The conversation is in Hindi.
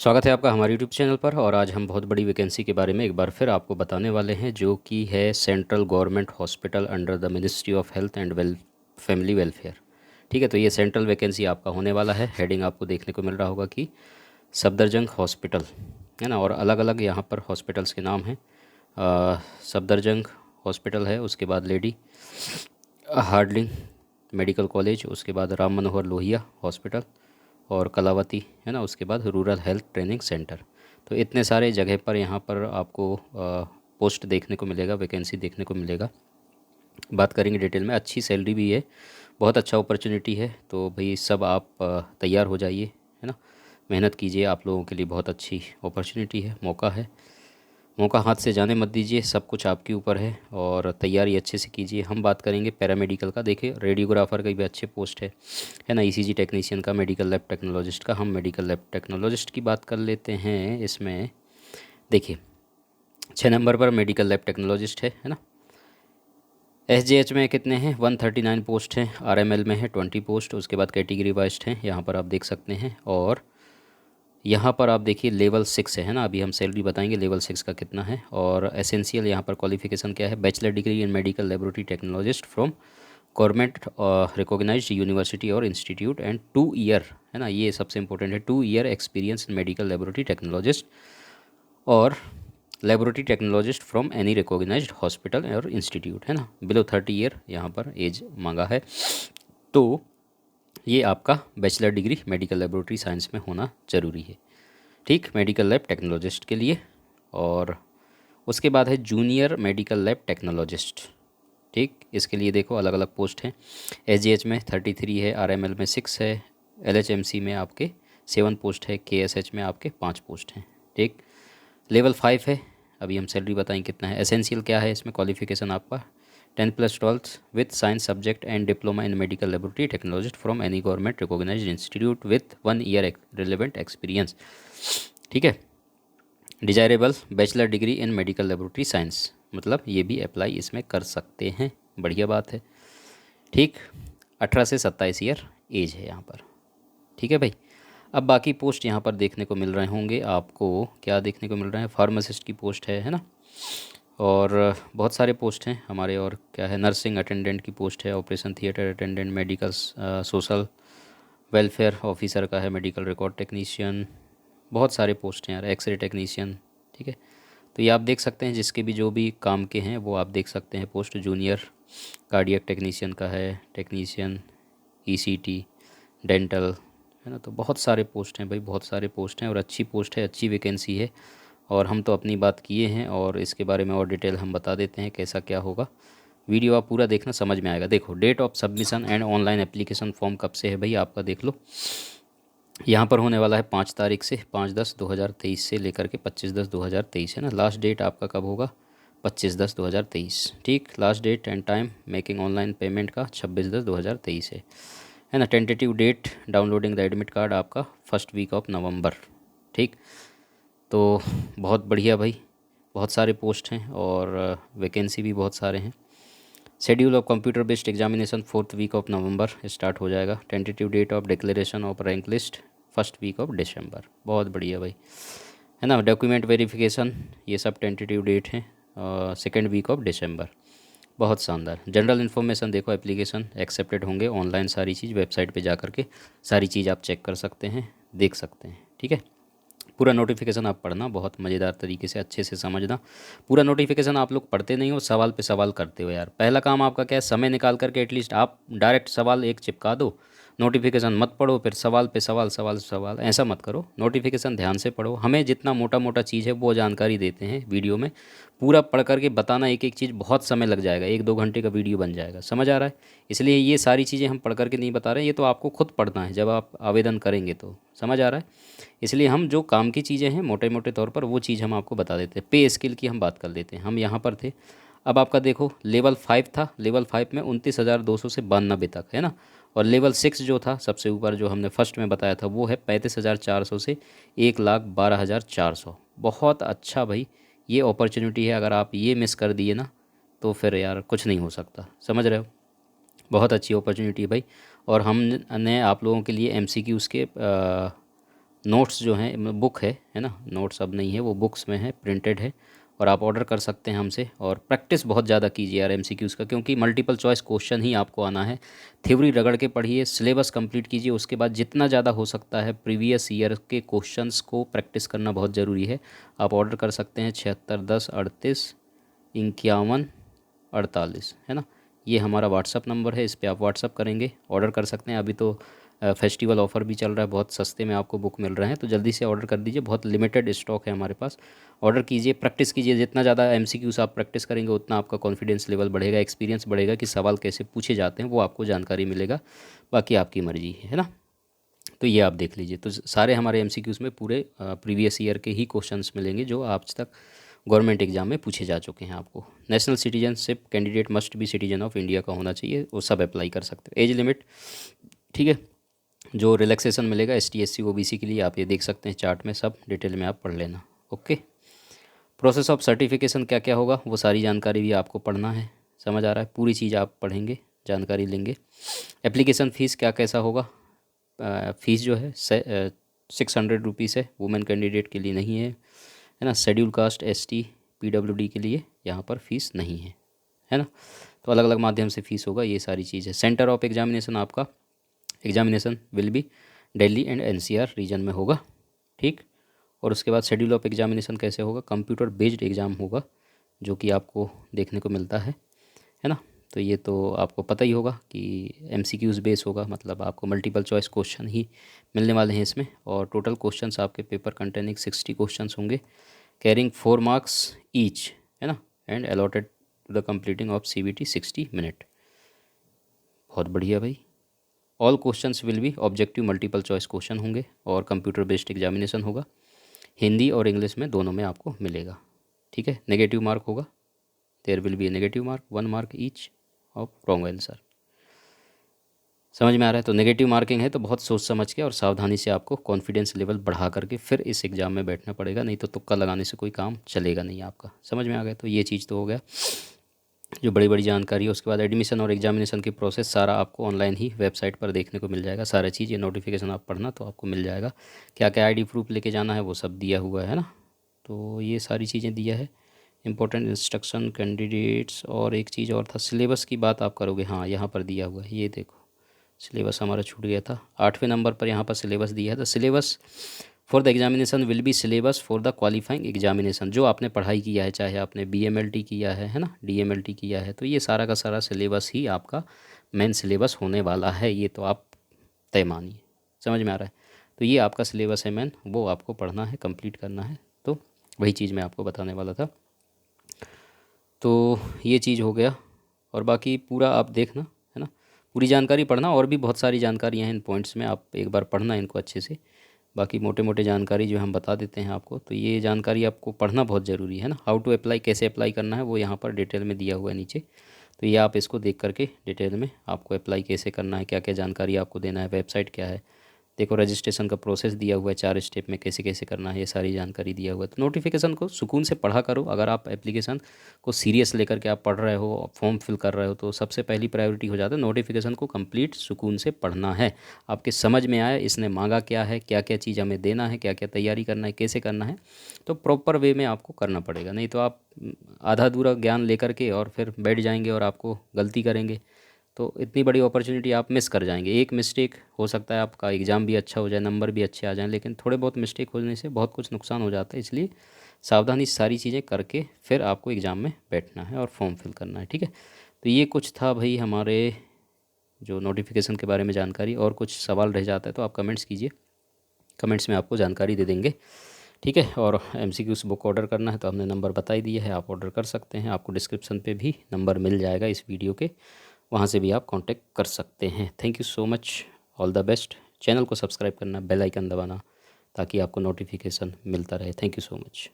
स्वागत है आपका हमारे यूट्यूब चैनल पर। और आज हम बहुत बड़ी वैकेंसी के बारे में एक बार फिर आपको बताने वाले हैं, जो कि है central government hospital under the ministry of health and family welfare. ठीक है, तो ये सेंट्रल वैकेंसी आपका होने वाला है। हेडिंग आपको देखने को मिल रहा होगा कि सफदरजंग हॉस्पिटल, है ना। और अलग अलग यहाँ पर हॉस्पिटल्स के नाम हैं। सफदरजंग हॉस्पिटल है, उसके बाद लेडी हार्डलिंग मेडिकल कॉलेज, उसके बाद राम मनोहर लोहिया हॉस्पिटल और कलावती, है ना। उसके बाद रूरल हेल्थ ट्रेनिंग सेंटर। तो इतने सारे जगह पर यहाँ पर आपको पोस्ट देखने को मिलेगा, वैकेंसी देखने को मिलेगा। बात करेंगे डिटेल में। अच्छी सैलरी भी है, बहुत अच्छा अपॉर्चुनिटी है। तो भाई सब आप तैयार हो जाइए, है ना। मेहनत कीजिए, आप लोगों के लिए बहुत अच्छी अपॉर्चुनिटी है, मौका है। मौका हाथ से जाने मत दीजिए, सब कुछ आपके ऊपर है और तैयारी अच्छे से कीजिए। हम बात करेंगे पैरामेडिकल का। देखिए, रेडियोग्राफर का भी अच्छे पोस्ट है ना। ईसीजी टेक्नीशियन का, मेडिकल लैब टेक्नोलॉजिस्ट का। हम मेडिकल लैब टेक्नोलॉजिस्ट की बात कर लेते हैं इसमें। देखिए, 6 नंबर पर मेडिकल लैब टेक्नोलॉजिस्ट है ना। एसजेएच में कितने हैं? 139 पोस्ट हैं। आरएमएल में है 20 पोस्ट। उसके बाद कैटेगरी वाइज हैं, यहाँ पर आप देख सकते हैं। और यहाँ पर आप देखिए लेवल 6 है ना। अभी हम सैलरी बताएंगे लेवल 6 का कितना है। और एसेंशियल यहाँ पर क्वालिफिकेशन क्या है? Bachelor degree in medical laboratory technologist from government recognised university और इंस्टीट्यूट एंड 2 ईयर, है ना, ये सबसे इंपॉर्टेंट है। 2 year experience in medical laboratory technologist और laboratory technologist from any recognised hospital और इंस्टीट्यूट, है ना। बिलो 30 ईयर यहाँ पर एज मांगा है। तो ये आपका bachelor degree medical laboratory science में होना ज़रूरी है, ठीक, मेडिकल लैब टेक्नोलॉजिस्ट के लिए। और उसके बाद है जूनियर मेडिकल लैब टेक्नोलॉजिस्ट, ठीक। इसके लिए देखो अलग अलग पोस्ट हैं। एसजीएच में 33 है, आरएमएल में 6 है, एलएचएमसी में आपके 7 पोस्ट है, केएसएच में आपके 5 पोस्ट हैं, ठीक। लेवल 5 है। अभी हम सैलरी बताएं कितना है। एसेंशियल क्या है इसमें? क्वालिफिकेशन आपका 10+12 with science subject and diploma in medical laboratory technologist from any government recognised institute with 1 year relevant experience, ठीक है। Desirable bachelor degree in medical laboratory science, मतलब ये भी अप्लाई इसमें कर सकते हैं, बढ़िया बात है, ठीक। 18 से 27 ईयर एज है यहाँ पर, ठीक है भाई। अब बाकी पोस्ट यहाँ पर देखने को मिल रहे होंगे आपको। क्या देखने को मिल रहे हैं? फार्मासिस्ट की पोस्ट है ना। और बहुत सारे पोस्ट हैं हमारे। और क्या है? नर्सिंग अटेंडेंट की पोस्ट है, operation theatre attendant, medical social welfare officer का है, मेडिकल रिकॉर्ड टेक्नीशियन। बहुत सारे पोस्ट हैं यार, एक्सरे टेक्नीशियन, ठीक है। तो ये आप देख सकते हैं, जिसके भी जो भी काम के हैं वो आप देख सकते हैं पोस्ट। जूनियर कार्डियक टेक्नीशियन का है, टेक्नीशियन ईसीटी डेंटल, है ना। तो बहुत सारे पोस्ट हैं भाई, बहुत सारे पोस्ट हैं और अच्छी पोस्ट है, अच्छी वैकेंसी है। और हम तो अपनी बात किए हैं और इसके बारे में और डिटेल हम बता देते हैं कैसा क्या होगा। वीडियो आप पूरा देखना, समझ में आएगा। देखो, date of submission and online application form कब से है भाई आपका, देख लो। यहाँ पर होने वाला है 5 तारीख से, 5/10/2023 से लेकर के 25/10/2023, है ना। लास्ट डेट आपका कब होगा? 25/10/2023, ठीक। Last date and time making online payment का 26/10/2023 है ना। Tentative date downloading the admit card आपका फर्स्ट वीक ऑफ नवंबर, ठीक। तो बहुत बढ़िया भाई, बहुत सारे पोस्ट हैं और वैकेंसी भी बहुत सारे हैं। Schedule of computer based examination 4th week of November start हो जाएगा। Tentative date of declaration of rank list first week of December. बहुत बढ़िया भाई, है ना। डॉक्यूमेंट वेरिफिकेशन, ये सब टेंटेटिव डेट हैं 2nd वीक ऑफ दिसंबर। बहुत शानदार। जनरल इन्फॉर्मेशन देखो, एप्लीकेशन एक्सेप्टेड होंगे ऑनलाइन, सारी चीज़ वेबसाइट पे जा करके सारी चीज़ आप चेक कर सकते हैं, देख सकते हैं, ठीक है। पूरा नोटिफिकेशन आप पढ़ना, बहुत मज़ेदार तरीके से अच्छे से समझना। पूरा नोटिफिकेशन आप लोग पढ़ते नहीं हो, सवाल पे सवाल करते हो यार। पहला काम आपका क्या है? समय निकाल करके एटलीस्ट आप डायरेक्ट सवाल एक चिपका दो। नोटिफिकेशन मत पढ़ो, फिर सवाल पे सवाल, सवाल पे सवाल, ऐसा मत करो। नोटिफिकेशन ध्यान से पढ़ो। हमें जितना मोटा मोटा चीज़ है वो जानकारी देते हैं वीडियो में। पूरा पढ़ करके बताना एक एक चीज़ बहुत समय लग जाएगा, 1-2 घंटे का वीडियो बन जाएगा, समझ आ रहा है। इसलिए ये सारी चीज़ें हम पढ़ करके नहीं बता रहे हैं, ये तो आपको खुद पढ़ना है जब आप आवेदन करेंगे, तो समझ आ रहा है। इसलिए हम जो काम की चीज़ें हैं मोटे मोटे तौर पर वो चीज़ हम आपको बता देते हैं। पे स्किल की हम बात कर लेते हैं, हम यहाँ पर थे। अब आपका देखो, लेवल 5 था, लेवल 5 में 29,200 से 92 तक, है ना। और लेवल 6 जो था सबसे ऊपर, जो हमने फर्स्ट में बताया था, वो है 35,400 से 1,12,400। बहुत अच्छा भाई, ये अपॉर्चुनिटी है। अगर आप ये मिस कर दिए ना तो फिर यार कुछ नहीं हो सकता, समझ रहे हो। बहुत अच्छी अपॉर्चुनिटी है भाई। और हमने आप लोगों के लिए एमसीक्यूज़ के नोट्स जो हैं बुक है ना, नोट्स अब नहीं है, वो बुक्स में है, प्रिंटेड है, और आप ऑर्डर कर सकते हैं हमसे। और प्रैक्टिस बहुत ज़्यादा कीजिए यार एमसीक्यूज़ का, क्योंकि मल्टीपल चॉइस क्वेश्चन ही आपको आना है। थ्योरी रगड़ के पढ़िए, सिलेबस कंप्लीट कीजिए, उसके बाद जितना ज़्यादा हो सकता है प्रीवियस ईयर के क्वेश्चंस को प्रैक्टिस करना बहुत ज़रूरी है। आप ऑर्डर कर सकते हैं 7610385148, है ना। ये हमारा व्हाट्सअप नंबर है, इस पर आप व्हाट्सअप करेंगे, ऑर्डर कर सकते हैं। अभी तो फेस्टिवल ऑफ़र भी चल रहा है, बहुत सस्ते में आपको बुक मिल रहे हैं, तो जल्दी से ऑर्डर कर दीजिए, बहुत लिमिटेड स्टॉक है हमारे पास। ऑर्डर कीजिए, प्रैक्टिस कीजिए, जितना ज़्यादा एमसीक्यूज़ आप प्रैक्टिस करेंगे उतना आपका कॉन्फिडेंस लेवल बढ़ेगा, एक्सपीरियंस बढ़ेगा कि सवाल कैसे पूछे जाते हैं वो आपको जानकारी मिलेगा। बाकी आपकी मर्जी है ना। तो ये आप देख लीजिए, तो सारे हमारे एमसीक्यूज़ में पूरे प्रीवियस ईयर के ही क्वेश्चंस मिलेंगे जो आज तक गवर्नमेंट एग्जाम में पूछे जा चुके हैं आपको। National citizenship candidate must be citizen of India का होना चाहिए, वो सब अप्लाई कर सकते हो। एज लिमिट, ठीक है, जो रिलैक्सेशन मिलेगा ST SC OBC के लिए आप ये देख सकते हैं चार्ट में, सब डिटेल में आप पढ़ लेना। ओके, प्रोसेस ऑफ सर्टिफिकेशन क्या क्या होगा वो सारी जानकारी भी आपको पढ़ना है, समझ आ रहा है, पूरी चीज़ आप पढ़ेंगे, जानकारी लेंगे। एप्लीकेशन फ़ीस क्या कैसा होगा, फ़ीस जो है 600 रुपीज़ है, वुमेन कैंडिडेट के लिए नहीं है ना। शेड्यूल कास्ट ST PWD के लिए यहाँ पर फ़ीस नहीं है ना। तो अलग अलग माध्यम से फ़ीस होगा, ये सारी चीज़ है। सेंटर ऑफ एग्जामिनेशन आपका, examination will be Delhi and NCR region में होगा, ठीक। और उसके बाद शेड्यूल ऑफ एग्जामिनेशन कैसे होगा, कंप्यूटर बेस्ड एग्ज़ाम होगा, जो कि आपको देखने को मिलता है ना। तो ये तो आपको पता ही होगा कि MCQs बेस होगा, मतलब आपको मल्टीपल चॉइस क्वेश्चन ही मिलने वाले हैं इसमें। और टोटल क्वेश्चंस आपके पेपर कंटेनिंग 60 क्वेश्चंस होंगे, कैरिंग 4 मार्क्स ईच, है ना। And allotted to the completing of CBT 60 minute. बहुत बढ़िया भाई। All questions will be objective multiple choice question होंगे और कंप्यूटर बेस्ड एग्जामिनेशन होगा, हिंदी और इंग्लिश में दोनों में आपको मिलेगा, ठीक है। नेगेटिव मार्क होगा, there will be a negative mark, 1 mark each of wrong answer. समझ में आ रहा है। तो नेगेटिव मार्किंग है तो बहुत सोच समझ के और सावधानी से आपको कॉन्फिडेंस लेवल बढ़ा करके फिर इस एग्ज़ाम में बैठना पड़ेगा, नहीं तो तुक्का लगाने से कोई काम चलेगा नहीं आपका। समझ में आ गया। तो ये चीज़ तो हो गया जो बड़ी बड़ी जानकारी है। उसके बाद एडमिशन और एग्जामिनेशन की प्रोसेस सारा आपको ऑनलाइन ही वेबसाइट पर देखने को मिल जाएगा, सारा चीज़। ये नोटिफिकेशन आप पढ़ना तो आपको मिल जाएगा, क्या क्या ID प्रूफ लेके जाना है वो सब दिया हुआ है ना। तो ये सारी चीज़ें दिया है, इंपॉर्टेंट इंस्ट्रक्शन कैंडिडेट्स। और एक चीज़ और था, सिलेबस की बात आप करोगे, हाँ यहाँ पर दिया हुआ है, ये देखो सिलेबस हमारा छूट गया था, 8वें नंबर पर यहाँ पर सिलेबस दिया है। The syllabus for the examination will B syllabus for the qualifying examination. जो आपने पढ़ाई किया है, चाहे आपने BMLT किया है ना, DMLT किया है, तो ये सारा का सारा सिलेबस ही आपका मेन सिलेबस होने वाला है, ये तो आप तय मानिए। समझ में आ रहा है। तो ये आपका सिलेबस है मेन, वो आपको पढ़ना है, कंप्लीट करना है। तो वही चीज़ मैं आपको बताने वाला था। तो ये चीज़ हो गया, और बाकी पूरा आप देखना, है ना, पूरी जानकारी पढ़ना। और भी बहुत सारी जानकारियाँ हैं इन पॉइंट्स में, आप एक बार पढ़ना इनको अच्छे से। बाकी मोटे मोटे जानकारी जो हम बता देते हैं आपको, तो ये जानकारी आपको पढ़ना बहुत ज़रूरी है ना। हाउ टू अप्लाई, कैसे अप्लाई करना है वो यहाँ पर डिटेल में दिया हुआ है नीचे। तो ये आप इसको देख करके डिटेल में आपको अप्लाई कैसे करना है, क्या क्या जानकारी आपको देना है, वेबसाइट क्या है, देखो रजिस्ट्रेशन का प्रोसेस दिया हुआ है 4 स्टेप में, कैसे कैसे करना है, ये सारी जानकारी दिया हुआ है। तो नोटिफिकेशन को सुकून से पढ़ा करो। अगर आप एप्लीकेशन को सीरियस लेकर के आप पढ़ रहे हो, फॉर्म फिल कर रहे हो, तो सबसे पहली प्रायोरिटी हो जाता है नोटिफिकेशन को कंप्लीट सुकून से पढ़ना है। आपके समझ में आए इसने मांगा क्या है, क्या क्या चीज़ हमें देना है, क्या क्या तैयारी करना है, कैसे करना है, तो प्रॉपर वे में आपको करना पड़ेगा। नहीं तो आप आधा अधूरा ज्ञान लेकर के और फिर बैठ जाएंगे और आपको गलती करेंगे, तो इतनी बड़ी अपॉर्चुनिटी आप मिस कर जाएंगे। एक मिस्टेक हो सकता है आपका एग्ज़ाम भी अच्छा हो जाए, नंबर भी अच्छे आ जाएं, लेकिन थोड़े बहुत मिस्टेक होने से बहुत कुछ नुकसान हो जाता है। इसलिए सावधानी सारी चीज़ें करके फिर आपको एग्ज़ाम में बैठना है और फॉर्म फिल करना है, ठीक है। तो ये कुछ था भाई हमारे जो नोटिफिकेशन के बारे में जानकारी। और कुछ सवाल रह जाता है तो आप कमेंट्स कीजिए, कमेंट्स में आपको जानकारी दे देंगे, ठीक है। और MCQs बुक ऑर्डर करना है तो हमने नंबर बता ही दिया है, आप ऑर्डर कर सकते हैं। आपको डिस्क्रिप्शन पे भी नंबर मिल जाएगा इस वीडियो के, वहाँ से भी आप कांटेक्ट कर सकते हैं। Thank you so much, all the best. Channel को सब्सक्राइब करना, बेल आइकन दबाना, ताकि आपको नोटिफिकेशन मिलता रहे। Thank you so much.